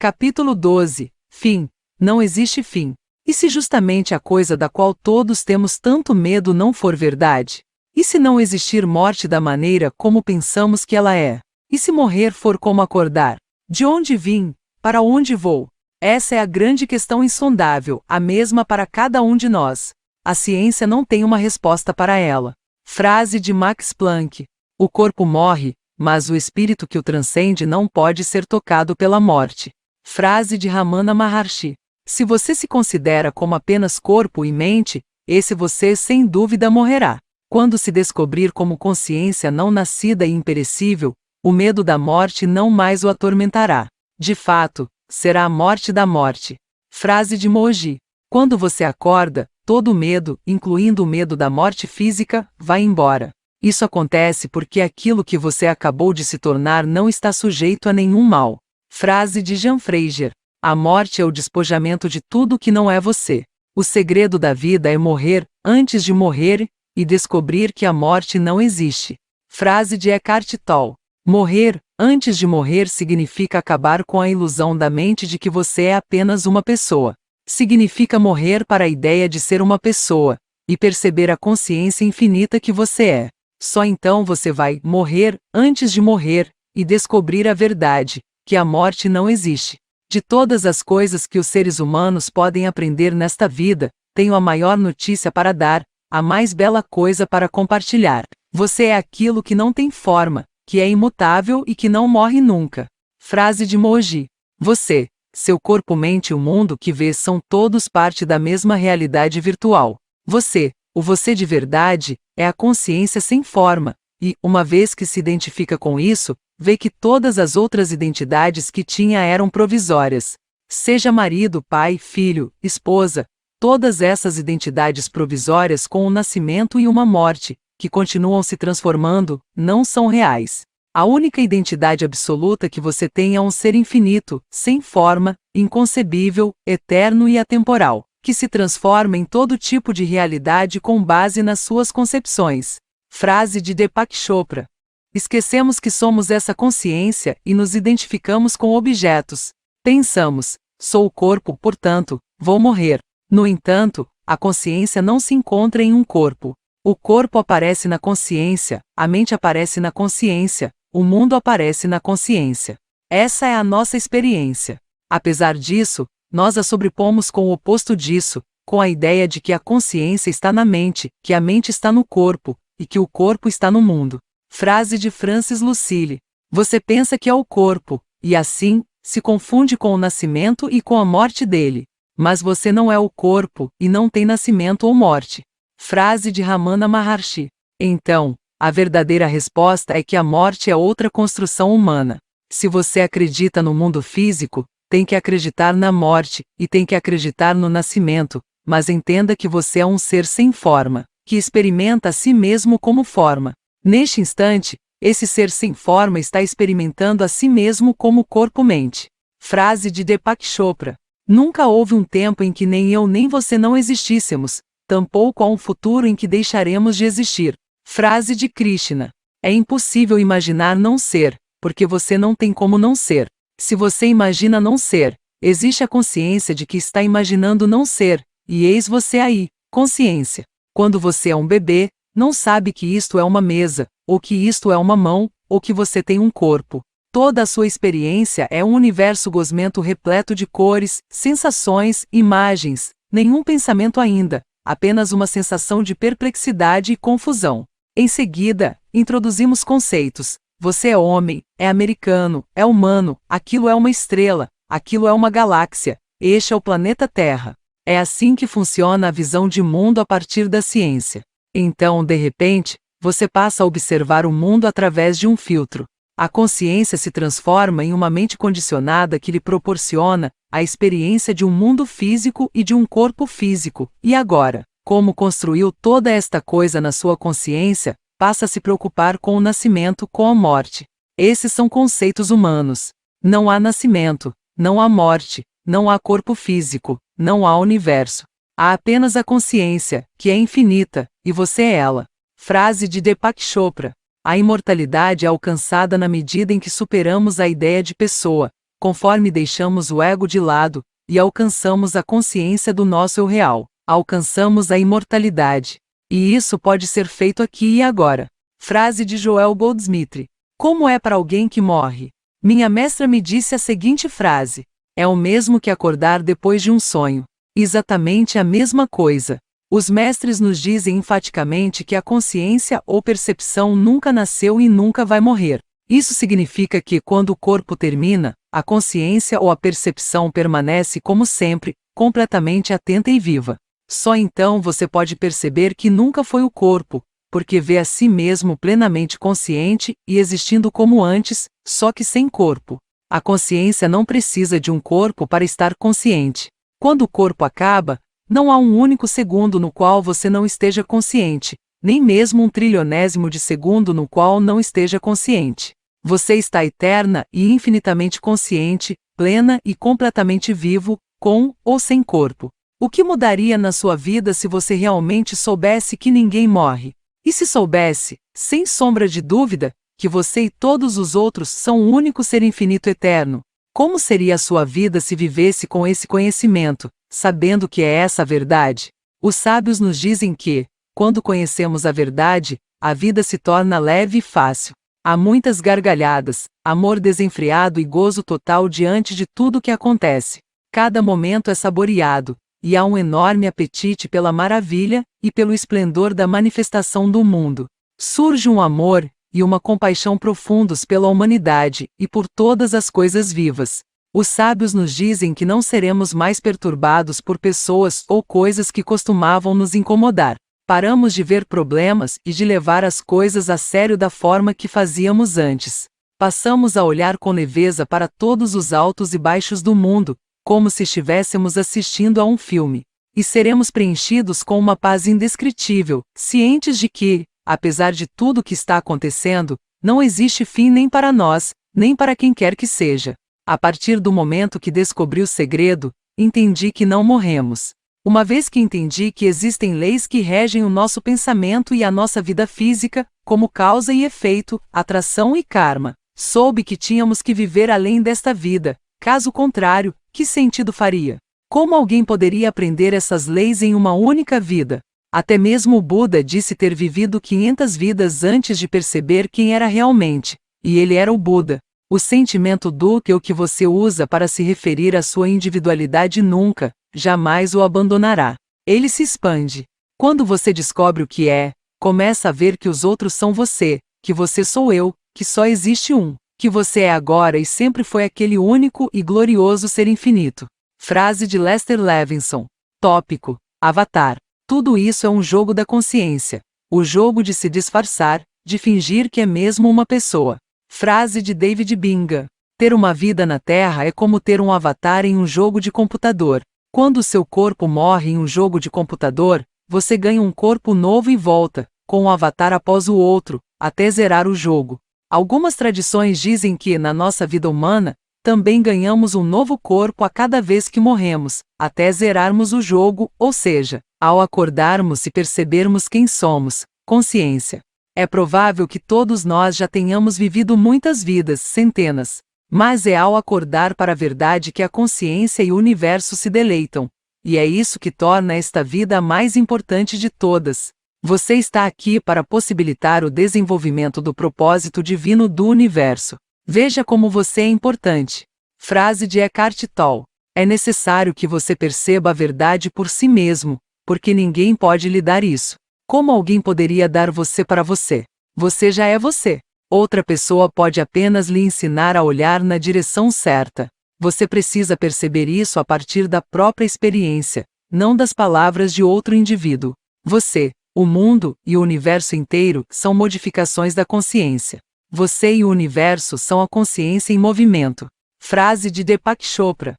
Capítulo 12. Fim. Não existe fim. E se justamente a coisa da qual todos temos tanto medo não for verdade? E se não existir morte da maneira como pensamos que ela é? E se morrer for como acordar? De onde vim? Para onde vou? Essa é a grande questão insondável, a mesma para cada um de nós. A ciência não tem uma resposta para ela. Frase de Max Planck. O corpo morre, mas o espírito que o transcende não pode ser tocado pela morte. Frase de Ramana Maharshi. Se você se considera como apenas corpo e mente, esse você sem dúvida morrerá. Quando se descobrir como consciência não nascida e imperecível, o medo da morte não mais o atormentará. De fato, será a morte da morte. Frase de Moji. Quando você acorda, todo o medo, incluindo o medo da morte física, vai embora. Isso acontece porque aquilo que você acabou de se tornar não está sujeito a nenhum mal. Frase de Jean Fraser. A morte é o despojamento de tudo que não é você. O segredo da vida é morrer antes de morrer e descobrir que a morte não existe. Frase de Eckhart Tolle. Morrer antes de morrer significa acabar com a ilusão da mente de que você é apenas uma pessoa. Significa morrer para a ideia de ser uma pessoa e perceber a consciência infinita que você é. Só então você vai morrer antes de morrer e descobrir a verdade, que a morte não existe. De todas as coisas que os seres humanos podem aprender nesta vida, tenho a maior notícia para dar, a mais bela coisa para compartilhar. Você é aquilo que não tem forma, que é imutável e que não morre nunca. Frase de Moji. Você, seu corpo, mente e o mundo que vê são todos parte da mesma realidade virtual. Você, o você de verdade, é a consciência sem forma, e, uma vez que se identifica com isso, vê que todas as outras identidades que tinha eram provisórias. Seja marido, pai, filho, esposa, todas essas identidades provisórias com um nascimento e uma morte, que continuam se transformando, não são reais. A única identidade absoluta que você tem é um ser infinito, sem forma, inconcebível, eterno e atemporal, que se transforma em todo tipo de realidade com base nas suas concepções. Frase de Deepak Chopra. Esquecemos que somos essa consciência e nos identificamos com objetos. Pensamos, sou o corpo, portanto, vou morrer. No entanto, a consciência não se encontra em um corpo. O corpo aparece na consciência, a mente aparece na consciência, o mundo aparece na consciência. Essa é a nossa experiência. Apesar disso, nós a sobrepomos com o oposto disso, com a ideia de que a consciência está na mente, que a mente está no corpo, e que o corpo está no mundo. Frase de Francis Lucille. Você pensa que é o corpo, e assim, se confunde com o nascimento e com a morte dele. Mas você não é o corpo, e não tem nascimento ou morte. Frase de Ramana Maharshi. Então, a verdadeira resposta é que a morte é outra construção humana. Se você acredita no mundo físico, tem que acreditar na morte, e tem que acreditar no nascimento, mas entenda que você é um ser sem forma, que experimenta a si mesmo como forma. Neste instante, esse ser sem forma está experimentando a si mesmo como corpo-mente. Frase de Deepak Chopra. Nunca houve um tempo em que nem eu nem você não existíssemos, tampouco há um futuro em que deixaremos de existir. Frase de Krishna. É impossível imaginar não ser, porque você não tem como não ser. Se você imagina não ser, existe a consciência de que está imaginando não ser, e eis você aí, consciência. Quando você é um bebê, não sabe que isto é uma mesa, ou que isto é uma mão, ou que você tem um corpo. Toda a sua experiência é um universo gosmento repleto de cores, sensações, imagens, nenhum pensamento ainda, apenas uma sensação de perplexidade e confusão. Em seguida, introduzimos conceitos. Você é homem, é americano, é humano, aquilo é uma estrela, aquilo é uma galáxia, este é o planeta Terra. É assim que funciona a visão de mundo a partir da ciência. Então, de repente, você passa a observar o mundo através de um filtro. A consciência se transforma em uma mente condicionada que lhe proporciona a experiência de um mundo físico e de um corpo físico. E agora, como construiu toda esta coisa na sua consciência, passa a se preocupar com o nascimento, com a morte. Esses são conceitos humanos. Não há nascimento, não há morte, não há corpo físico, não há universo. Há apenas a consciência, que é infinita, e você é ela. Frase de Deepak Chopra. A imortalidade é alcançada na medida em que superamos a ideia de pessoa, conforme deixamos o ego de lado e alcançamos a consciência do nosso eu real, alcançamos a imortalidade. E isso pode ser feito aqui e agora. Frase de Joel Goldsmith. Como é para alguém que morre? Minha mestra me disse a seguinte frase: é o mesmo que acordar depois de um sonho. Exatamente a mesma coisa. Os mestres nos dizem enfaticamente que a consciência ou percepção nunca nasceu e nunca vai morrer. Isso significa que, quando o corpo termina, a consciência ou a percepção permanece como sempre, completamente atenta e viva. Só então você pode perceber que nunca foi o corpo, porque vê a si mesmo plenamente consciente e existindo como antes, só que sem corpo. A consciência não precisa de um corpo para estar consciente. Quando o corpo acaba, não há um único segundo no qual você não esteja consciente, nem mesmo um trilionésimo de segundo no qual não esteja consciente. Você está eterna e infinitamente consciente, plena e completamente vivo, com ou sem corpo. O que mudaria na sua vida se você realmente soubesse que ninguém morre? E se soubesse, sem sombra de dúvida, que você e todos os outros são um único ser infinito eterno? Como seria a sua vida se vivesse com esse conhecimento, sabendo que é essa a verdade? Os sábios nos dizem que, quando conhecemos a verdade, a vida se torna leve e fácil. Há muitas gargalhadas, amor desenfreado e gozo total diante de tudo o que acontece. Cada momento é saboreado, e há um enorme apetite pela maravilha e pelo esplendor da manifestação do mundo. Surge um amor e uma compaixão profundos pela humanidade e por todas as coisas vivas. Os sábios nos dizem que não seremos mais perturbados por pessoas ou coisas que costumavam nos incomodar. Paramos de ver problemas e de levar as coisas a sério da forma que fazíamos antes. Passamos a olhar com leveza para todos os altos e baixos do mundo, como se estivéssemos assistindo a um filme. E seremos preenchidos com uma paz indescritível, cientes de que, apesar de tudo o que está acontecendo, não existe fim nem para nós, nem para quem quer que seja. A partir do momento que descobri o segredo, entendi que não morremos. Uma vez que entendi que existem leis que regem o nosso pensamento e a nossa vida física, como causa e efeito, atração e karma, soube que tínhamos que viver além desta vida. Caso contrário, que sentido faria? Como alguém poderia aprender essas leis em uma única vida? Até mesmo o Buda disse ter vivido 500 vidas antes de perceber quem era realmente, e ele era o Buda. O sentimento do que o que você usa para se referir à sua individualidade nunca, jamais o abandonará. Ele se expande. Quando você descobre o que é, começa a ver que os outros são você, que você sou eu, que só existe um, que você é agora e sempre foi aquele único e glorioso ser infinito. Frase de Lester Levinson. Tópico: Avatar. Tudo isso é um jogo da consciência. O jogo de se disfarçar, de fingir que é mesmo uma pessoa. Frase de David Bingham. Ter uma vida na Terra é como ter um avatar em um jogo de computador. Quando o seu corpo morre em um jogo de computador, você ganha um corpo novo e volta, com um avatar após o outro, até zerar o jogo. Algumas tradições dizem que, na nossa vida humana, também ganhamos um novo corpo a cada vez que morremos, até zerarmos o jogo, ou seja, ao acordarmos e percebermos quem somos, consciência. É provável que todos nós já tenhamos vivido muitas vidas, centenas. Mas é ao acordar para a verdade que a consciência e o universo se deleitam. E é isso que torna esta vida a mais importante de todas. Você está aqui para possibilitar o desenvolvimento do propósito divino do universo. Veja como você é importante. Frase de Eckhart Tolle. É necessário que você perceba a verdade por si mesmo, porque ninguém pode lhe dar isso. Como alguém poderia dar você para você? Você já é você. Outra pessoa pode apenas lhe ensinar a olhar na direção certa. Você precisa perceber isso a partir da própria experiência, não das palavras de outro indivíduo. Você, o mundo e o universo inteiro são modificações da consciência. Você e o universo são a consciência em movimento. Frase de Deepak Chopra.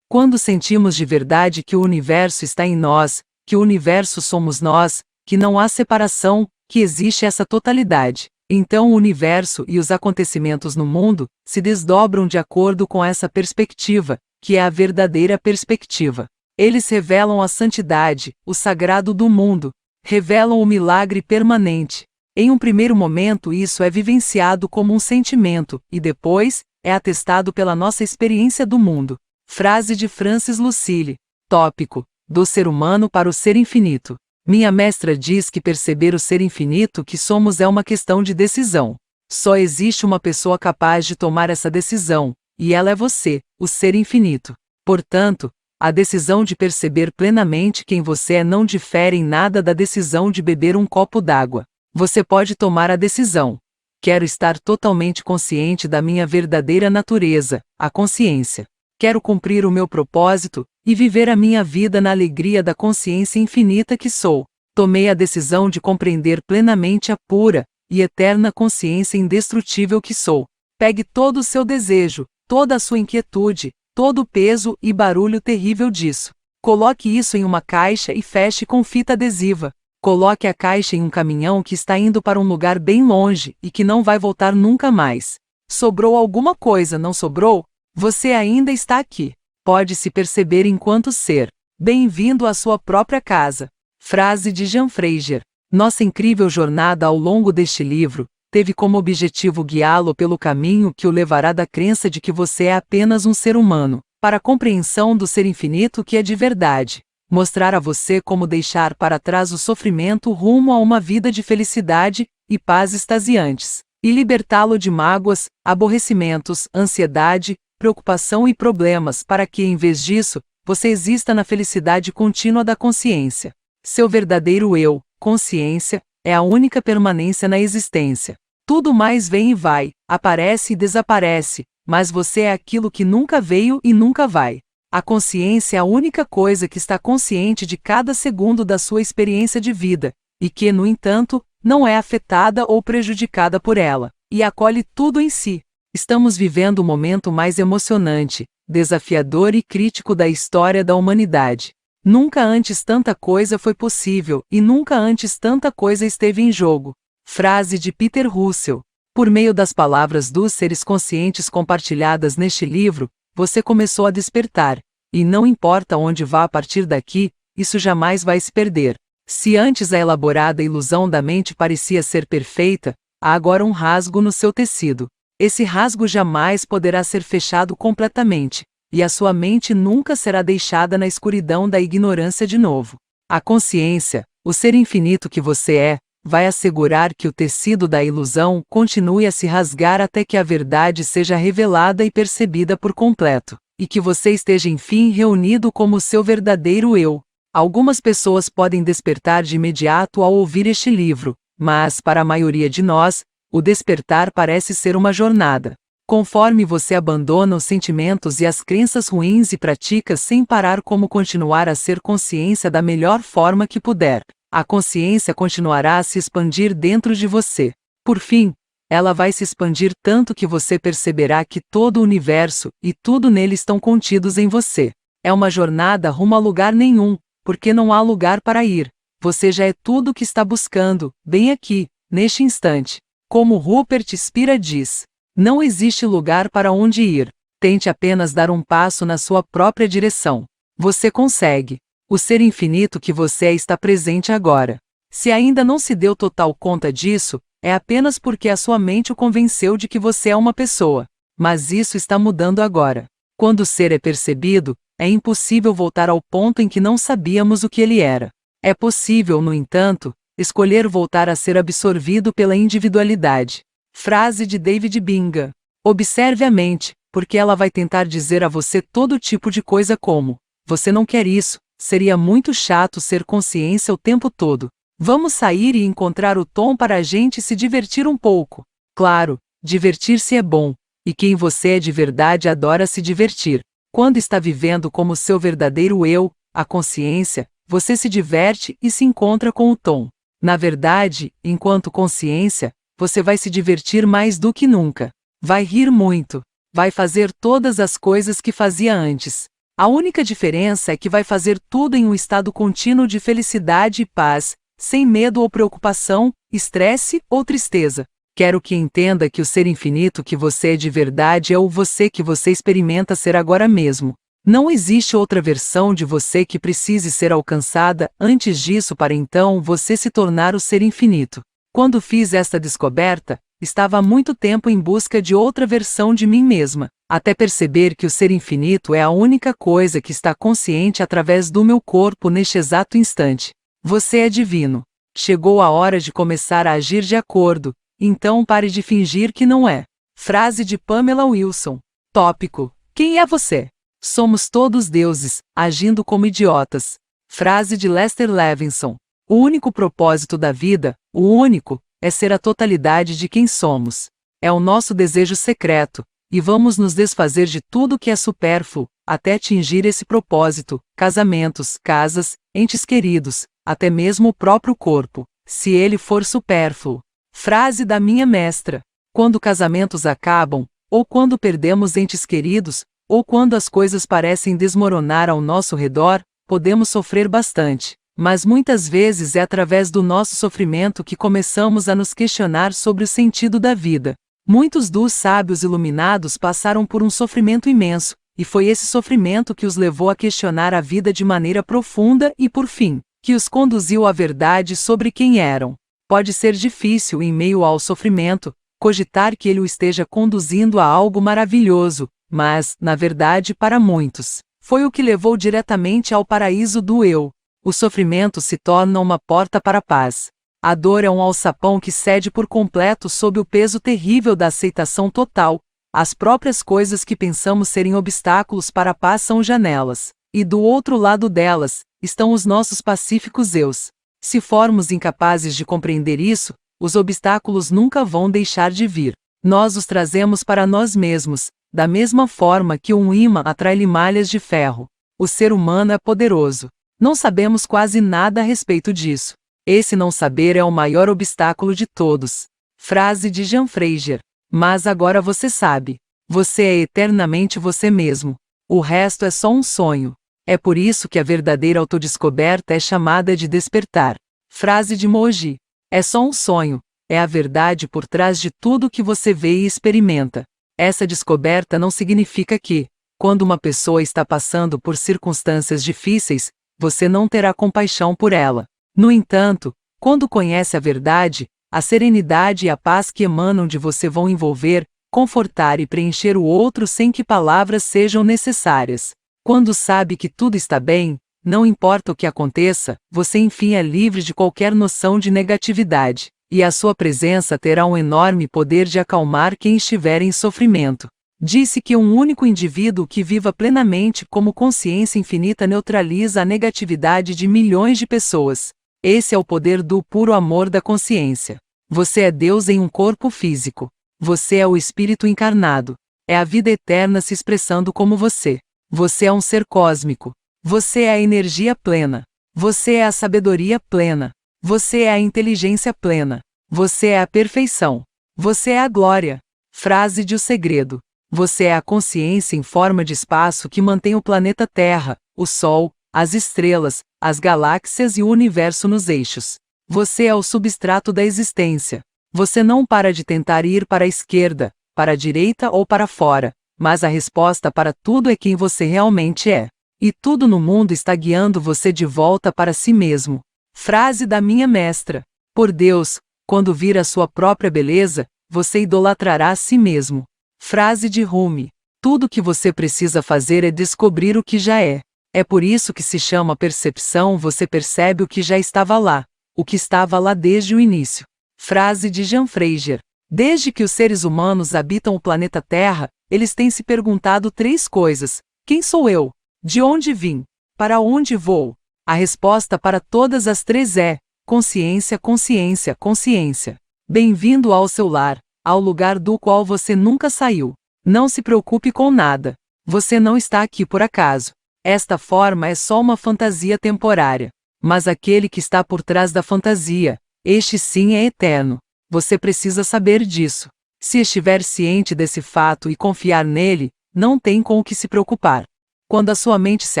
Quando sentimos de verdade que o universo está em nós, que o universo somos nós, que não há separação, que existe essa totalidade, então o universo e os acontecimentos no mundo se desdobram de acordo com essa perspectiva, que é a verdadeira perspectiva. Eles revelam a santidade, o sagrado do mundo, revelam o milagre permanente. Em um primeiro momento isso é vivenciado como um sentimento, e depois, é atestado pela nossa experiência do mundo. Frase de Francis Lucille. Tópico: do ser humano para o ser infinito. Minha mestra diz que perceber o ser infinito que somos é uma questão de decisão. Só existe uma pessoa capaz de tomar essa decisão, e ela é você, o ser infinito. Portanto, a decisão de perceber plenamente quem você é não difere em nada da decisão de beber um copo d'água. Você pode tomar a decisão: quero estar totalmente consciente da minha verdadeira natureza, a consciência. Quero cumprir o meu propósito e viver a minha vida na alegria da consciência infinita que sou. Tomei a decisão de compreender plenamente a pura e eterna consciência indestrutível que sou. Pegue todo o seu desejo, toda a sua inquietude, todo o peso e barulho terrível disso. Coloque isso em uma caixa e feche com fita adesiva. Coloque a caixa em um caminhão que está indo para um lugar bem longe e que não vai voltar nunca mais. Sobrou alguma coisa, não sobrou? Você ainda está aqui. Pode se perceber enquanto ser. Bem-vindo à sua própria casa. Frase de Jean Fraser. Nossa incrível jornada ao longo deste livro teve como objetivo guiá-lo pelo caminho que o levará da crença de que você é apenas um ser humano, para a compreensão do ser infinito que é de verdade. Mostrar a você como deixar para trás o sofrimento rumo a uma vida de felicidade e paz extasiantes, e libertá-lo de mágoas, aborrecimentos, ansiedade, preocupação e problemas para que, em vez disso, você exista na felicidade contínua da consciência. Seu verdadeiro eu, consciência, é a única permanência na existência. Tudo mais vem e vai, aparece e desaparece, mas você é aquilo que nunca veio e nunca vai. A consciência é a única coisa que está consciente de cada segundo da sua experiência de vida, e que, no entanto, não é afetada ou prejudicada por ela, e acolhe tudo em si. Estamos vivendo o momento mais emocionante, desafiador e crítico da história da humanidade. Nunca antes tanta coisa foi possível e nunca antes tanta coisa esteve em jogo. Frase de Peter Russell. Por meio das palavras dos seres conscientes compartilhadas neste livro, você começou a despertar, e não importa onde vá a partir daqui, isso jamais vai se perder. Se antes a elaborada ilusão da mente parecia ser perfeita, há agora um rasgo no seu tecido. Esse rasgo jamais poderá ser fechado completamente, e a sua mente nunca será deixada na escuridão da ignorância de novo. A consciência, o ser infinito que você é, vai assegurar que o tecido da ilusão continue a se rasgar até que a verdade seja revelada e percebida por completo, e que você esteja enfim reunido como seu verdadeiro eu. Algumas pessoas podem despertar de imediato ao ouvir este livro, mas, para a maioria de nós, o despertar parece ser uma jornada. Conforme você abandona os sentimentos e as crenças ruins e pratica sem parar como continuar a ser consciência da melhor forma que puder, a consciência continuará a se expandir dentro de você. Por fim, ela vai se expandir tanto que você perceberá que todo o universo e tudo nele estão contidos em você. É uma jornada rumo a lugar nenhum, porque não há lugar para ir. Você já é tudo o que está buscando, bem aqui, neste instante. Como Rupert Spira diz, não existe lugar para onde ir. Tente apenas dar um passo na sua própria direção. Você consegue. O ser infinito que você é está presente agora. Se ainda não se deu total conta disso, é apenas porque a sua mente o convenceu de que você é uma pessoa. Mas isso está mudando agora. Quando o ser é percebido, é impossível voltar ao ponto em que não sabíamos o que ele era. É possível, no entanto, escolher voltar a ser absorvido pela individualidade. Frase de David Bingham. Observe a mente, porque ela vai tentar dizer a você todo tipo de coisa como: você não quer isso, seria muito chato ser consciência o tempo todo. Vamos sair e encontrar o tom para a gente se divertir um pouco. Claro, divertir-se é bom, e quem você é de verdade adora se divertir. Quando está vivendo como seu verdadeiro eu, a consciência, você se diverte e se encontra com o tom. Na verdade, enquanto consciência, você vai se divertir mais do que nunca. Vai rir muito. Vai fazer todas as coisas que fazia antes. A única diferença é que vai fazer tudo em um estado contínuo de felicidade e paz, sem medo ou preocupação, estresse ou tristeza. Quero que entenda que o ser infinito que você é de verdade é o você que você experimenta ser agora mesmo. Não existe outra versão de você que precise ser alcançada antes disso para então você se tornar o ser infinito. Quando fiz esta descoberta, estava há muito tempo em busca de outra versão de mim mesma, até perceber que o ser infinito é a única coisa que está consciente através do meu corpo neste exato instante. Você é divino. Chegou a hora de começar a agir de acordo, então pare de fingir que não é. Frase de Pamela Wilson. Tópico: quem é você? Somos todos deuses, agindo como idiotas. Frase de Lester Levinson. O único propósito da vida, o único, é ser a totalidade de quem somos. É o nosso desejo secreto, e vamos nos desfazer de tudo que é supérfluo, até atingir esse propósito: casamentos, casas, entes queridos, até mesmo o próprio corpo, se ele for supérfluo. Frase da minha mestra. Quando casamentos acabam, ou quando perdemos entes queridos, ou quando as coisas parecem desmoronar ao nosso redor, podemos sofrer bastante. Mas muitas vezes é através do nosso sofrimento que começamos a nos questionar sobre o sentido da vida. Muitos dos sábios iluminados passaram por um sofrimento imenso, e foi esse sofrimento que os levou a questionar a vida de maneira profunda e, por fim, que os conduziu à verdade sobre quem eram. Pode ser difícil, em meio ao sofrimento, cogitar que ele o esteja conduzindo a algo maravilhoso, mas, na verdade, para muitos, foi o que levou diretamente ao paraíso do eu. O sofrimento se torna uma porta para a paz. A dor é um alçapão que cede por completo sob o peso terrível da aceitação total. As próprias coisas que pensamos serem obstáculos para a paz são janelas, e do outro lado delas, estão os nossos pacíficos eus. Se formos incapazes de compreender isso, os obstáculos nunca vão deixar de vir. Nós os trazemos para nós mesmos, da mesma forma que um ímã atrai limalhas de ferro. O ser humano é poderoso. Não sabemos quase nada a respeito disso. Esse não saber é o maior obstáculo de todos. Frase de Jean Fraser. Mas agora você sabe. Você é eternamente você mesmo. O resto é só um sonho. É por isso que a verdadeira autodescoberta é chamada de despertar. Frase de Moji. É só um sonho. É a verdade por trás de tudo que você vê e experimenta. Essa descoberta não significa que, quando uma pessoa está passando por circunstâncias difíceis, você não terá compaixão por ela. No entanto, quando conhece a verdade, a serenidade e a paz que emanam de você vão envolver, confortar e preencher o outro sem que palavras sejam necessárias. Quando sabe que tudo está bem, não importa o que aconteça, você enfim é livre de qualquer noção de negatividade, e a sua presença terá um enorme poder de acalmar quem estiver em sofrimento. Disse que um único indivíduo que viva plenamente como consciência infinita neutraliza a negatividade de milhões de pessoas. Esse é o poder do puro amor da consciência. Você é Deus em um corpo físico. Você é o Espírito encarnado. É a vida eterna se expressando como você. Você é um ser cósmico. Você é a energia plena. Você é a sabedoria plena. Você é a inteligência plena. Você é a perfeição. Você é a glória. Frase de O Segredo. Você é a consciência em forma de espaço que mantém o planeta Terra, o Sol, as estrelas, as galáxias e o universo nos eixos. Você é o substrato da existência. Você não para de tentar ir para a esquerda, para a direita ou para fora, mas a resposta para tudo é quem você realmente é. E tudo no mundo está guiando você de volta para si mesmo. Frase da minha mestra. Por Deus, quando vir a sua própria beleza, você idolatrará a si mesmo. Frase de Rumi. Tudo que você precisa fazer é descobrir o que já é. É por isso que se chama percepção. Você percebe o que já estava lá, o que estava lá desde o início. Frase de Jean Fraser. Desde que os seres humanos habitam o planeta Terra, eles têm se perguntado 3 coisas. Quem sou eu? De onde vim? Para onde vou? A resposta para todas as 3 é: consciência, consciência, consciência. Bem-vindo ao seu lar, ao lugar do qual você nunca saiu. Não se preocupe com nada. Você não está aqui por acaso. Esta forma é só uma fantasia temporária. Mas aquele que está por trás da fantasia, este sim é eterno. Você precisa saber disso. Se estiver ciente desse fato e confiar nele, não tem com o que se preocupar. Quando a sua mente se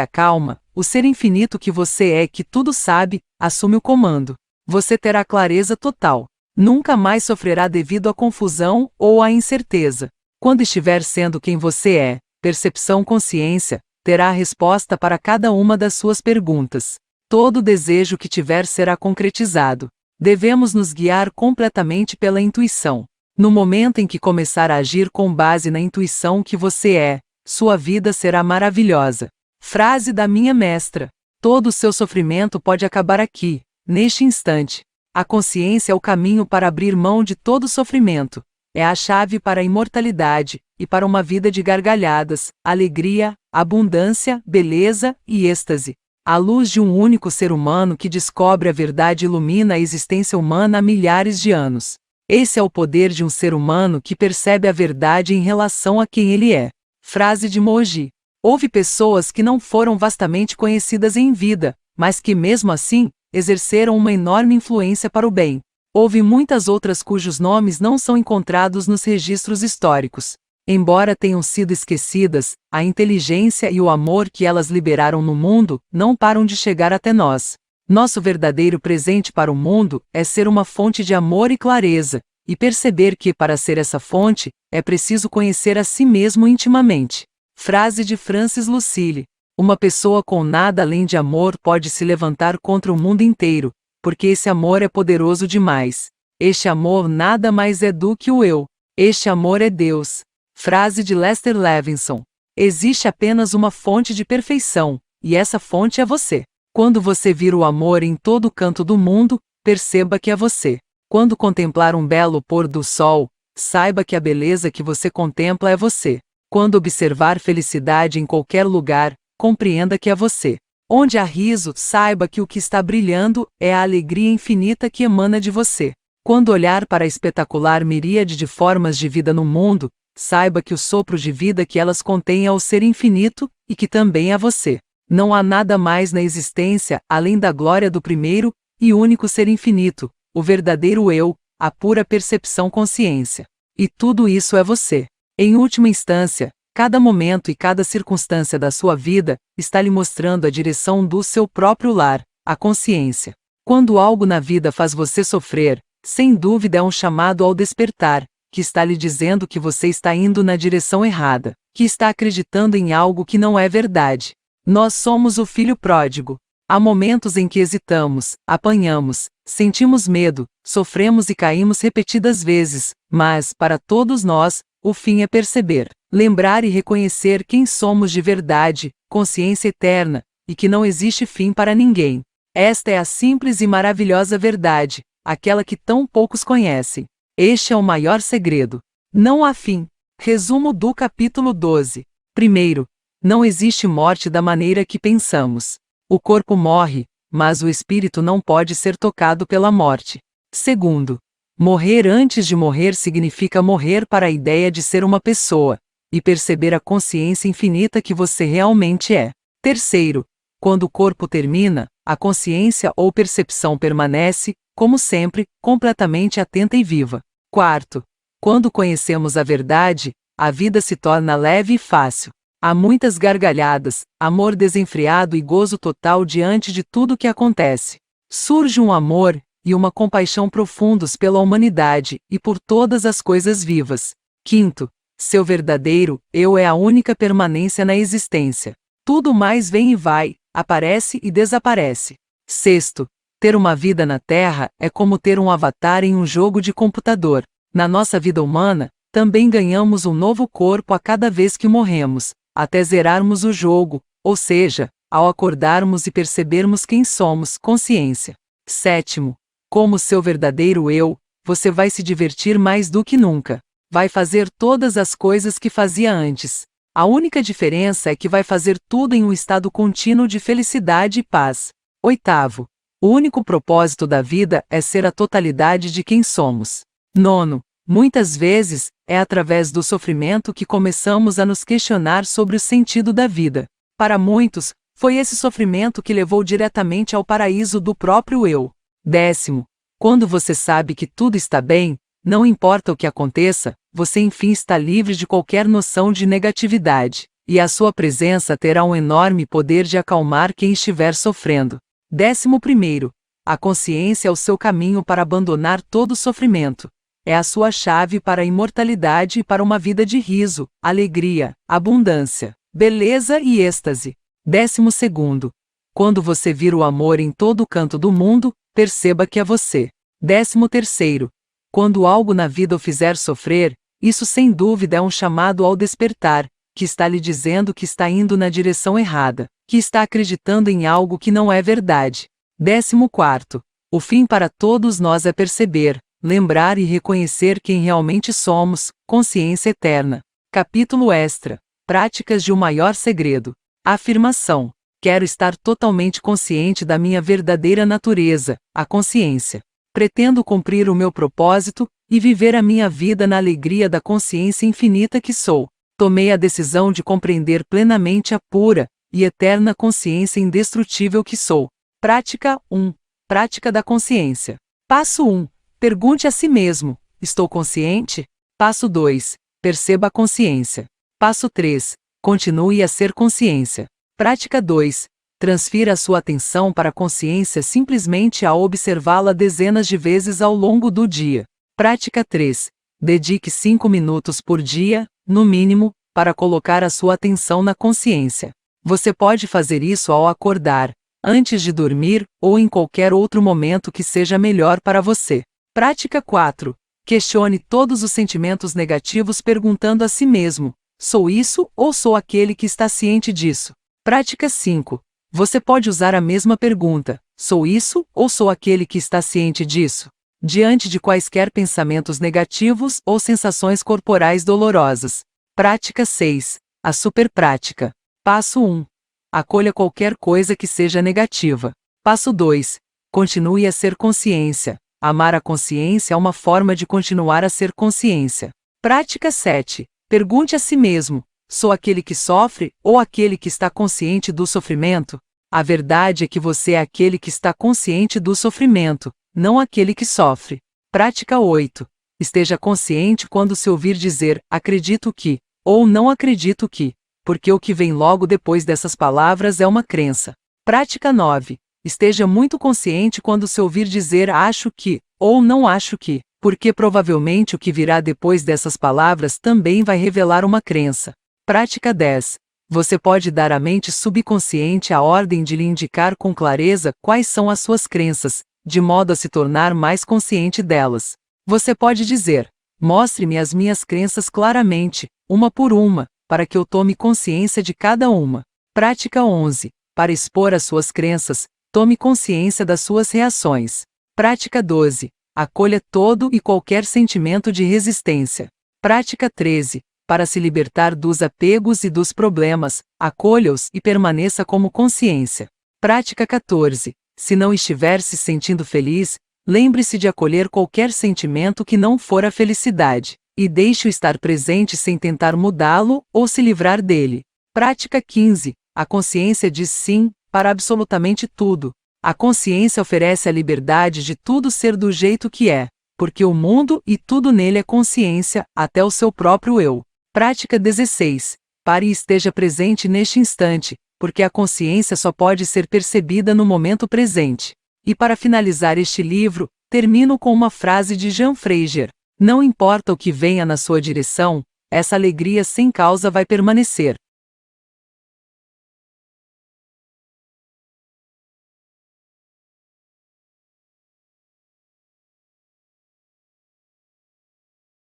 acalma, o ser infinito que você é, que tudo sabe, assume o comando. Você terá clareza total. Nunca mais sofrerá devido à confusão ou à incerteza. Quando estiver sendo quem você é, percepção, consciência, terá a resposta para cada uma das suas perguntas. Todo desejo que tiver será concretizado. Devemos nos guiar completamente pela intuição. No momento em que começar a agir com base na intuição que você é, sua vida será maravilhosa. Frase da minha mestra: todo o seu sofrimento pode acabar aqui, neste instante. A consciência é o caminho para abrir mão de todo sofrimento. É a chave para a imortalidade e para uma vida de gargalhadas, alegria, abundância, beleza e êxtase. A luz de um único ser humano que descobre a verdade ilumina a existência humana há milhares de anos. Esse é o poder de um ser humano que percebe a verdade em relação a quem ele é. Frase de Moji: houve pessoas que não foram vastamente conhecidas em vida, mas que mesmo assim, exerceram uma enorme influência para o bem. Houve muitas outras cujos nomes não são encontrados nos registros históricos. Embora tenham sido esquecidas, a inteligência e o amor que elas liberaram no mundo não param de chegar até nós. Nosso verdadeiro presente para o mundo é ser uma fonte de amor e clareza, e perceber que, para ser essa fonte, é preciso conhecer a si mesmo intimamente. Frase de Francis Lucille: uma pessoa com nada além de amor pode se levantar contra o mundo inteiro, porque esse amor é poderoso demais. Este amor nada mais é do que o eu. Este amor é Deus. Frase de Lester Levinson: existe apenas uma fonte de perfeição, e essa fonte é você. Quando você vir o amor em todo canto do mundo, perceba que é você. Quando contemplar um belo pôr do sol, saiba que a beleza que você contempla é você. Quando observar felicidade em qualquer lugar, compreenda que é você. Onde há riso, saiba que o que está brilhando é a alegria infinita que emana de você. Quando olhar para a espetacular miríade de formas de vida no mundo, saiba que o sopro de vida que elas contêm é o ser infinito, e que também é você. Não há nada mais na existência além da glória do primeiro e único ser infinito, o verdadeiro eu, a pura percepção consciência. E tudo isso é você. Em última instância, cada momento e cada circunstância da sua vida está lhe mostrando a direção do seu próprio lar, a consciência. Quando algo na vida faz você sofrer, sem dúvida é um chamado ao despertar, que está lhe dizendo que você está indo na direção errada, que está acreditando em algo que não é verdade. Nós somos o filho pródigo. Há momentos em que hesitamos, apanhamos, sentimos medo, sofremos e caímos repetidas vezes, mas, para todos nós, o fim é perceber, lembrar e reconhecer quem somos de verdade, consciência eterna, e que não existe fim para ninguém. Esta é a simples e maravilhosa verdade, aquela que tão poucos conhecem. Este é o maior segredo. Não há fim. Resumo do capítulo 12. Primeiro, não existe morte da maneira que pensamos. O corpo morre, mas o espírito não pode ser tocado pela morte. Segundo, morrer antes de morrer significa morrer para a ideia de ser uma pessoa, e perceber a consciência infinita que você realmente é. Terceiro, quando o corpo termina, a consciência ou percepção permanece, como sempre, completamente atenta e viva. Quarto, quando conhecemos a verdade, a vida se torna leve e fácil. Há muitas gargalhadas, amor desenfreado e gozo total diante de tudo que acontece. Surge um amor e uma compaixão profundos pela humanidade e por todas as coisas vivas. Quinto, seu verdadeiro eu é a única permanência na existência. Tudo mais vem e vai, aparece e desaparece. Sexto, ter uma vida na Terra é como ter um avatar em um jogo de computador. Na nossa vida humana, também ganhamos um novo corpo a cada vez que morremos, até zerarmos o jogo, ou seja, ao acordarmos e percebermos quem somos, consciência. Sétimo, como seu verdadeiro eu, você vai se divertir mais do que nunca. Vai fazer todas as coisas que fazia antes. A única diferença é que vai fazer tudo em um estado contínuo de felicidade e paz. Oitavo, o único propósito da vida é ser a totalidade de quem somos. Nono, muitas vezes, é através do sofrimento que começamos a nos questionar sobre o sentido da vida. Para muitos, foi esse sofrimento que levou diretamente ao paraíso do próprio eu. Décimo, quando você sabe que tudo está bem, não importa o que aconteça, você enfim está livre de qualquer noção de negatividade, e a sua presença terá um enorme poder de acalmar quem estiver sofrendo. 11º, a consciência é o seu caminho para abandonar todo o sofrimento. É a sua chave para a imortalidade e para uma vida de riso, alegria, abundância, beleza e êxtase. 12º, quando você vir o amor em todo canto do mundo, perceba que é você. 13º, Quando algo na vida o fizer sofrer, isso sem dúvida é um chamado ao despertar, que está lhe dizendo que está indo na direção errada, que está acreditando em algo que não é verdade. 14. O fim para todos nós é perceber, lembrar e reconhecer quem realmente somos, consciência eterna. Capítulo extra. Práticas de um maior segredo. Afirmação. Quero estar totalmente consciente da minha verdadeira natureza, a consciência. Pretendo cumprir o meu propósito e viver a minha vida na alegria da consciência infinita que sou. Tomei a decisão de compreender plenamente a pura e eterna consciência indestrutível que sou. Prática 1. Prática da consciência. Passo 1. Pergunte a si mesmo: estou consciente? Passo 2. Perceba a consciência. Passo 3. Continue a ser consciência. Prática 2. Transfira a sua atenção para a consciência simplesmente ao observá-la dezenas de vezes ao longo do dia. Prática 3. Dedique 5 minutos por dia, no mínimo, para colocar a sua atenção na consciência. Você pode fazer isso ao acordar, antes de dormir ou em qualquer outro momento que seja melhor para você. Prática 4. Questione todos os sentimentos negativos perguntando a si mesmo: sou isso ou sou aquele que está ciente disso? Prática 5. Você pode usar a mesma pergunta: sou isso ou sou aquele que está ciente disso? Diante de quaisquer pensamentos negativos ou sensações corporais dolorosas. Prática 6. A superprática. Passo 1. Acolha qualquer coisa que seja negativa. Passo 2. Continue a ser consciência. Amar a consciência é uma forma de continuar a ser consciência. Prática 7. Pergunte a si mesmo: sou aquele que sofre ou aquele que está consciente do sofrimento? A verdade é que você é aquele que está consciente do sofrimento, não aquele que sofre. Prática 8. Esteja consciente quando se ouvir dizer acredito que, ou não acredito que, porque o que vem logo depois dessas palavras é uma crença. Prática 9. Esteja muito consciente quando se ouvir dizer acho que, ou não acho que, porque provavelmente o que virá depois dessas palavras também vai revelar uma crença. Prática 10. Você pode dar à mente subconsciente a ordem de lhe indicar com clareza quais são as suas crenças, de modo a se tornar mais consciente delas. Você pode dizer: mostre-me as minhas crenças claramente, uma por uma, para que eu tome consciência de cada uma. Prática 11. Para expor as suas crenças, tome consciência das suas reações. Prática 12. Acolha todo e qualquer sentimento de resistência. Prática 13. Para se libertar dos apegos e dos problemas, acolha-os e permaneça como consciência. Prática 14. Se não estiver se sentindo feliz, lembre-se de acolher qualquer sentimento que não for a felicidade, e deixe-o estar presente sem tentar mudá-lo ou se livrar dele. Prática 15. A consciência diz sim para absolutamente tudo. A consciência oferece a liberdade de tudo ser do jeito que é, porque o mundo e tudo nele é consciência, até o seu próprio eu. Prática 16. Pare e esteja presente neste instante, porque a consciência só pode ser percebida no momento presente. E para finalizar este livro, termino com uma frase de Jean Fraser: não importa o que venha na sua direção, essa alegria sem causa vai permanecer.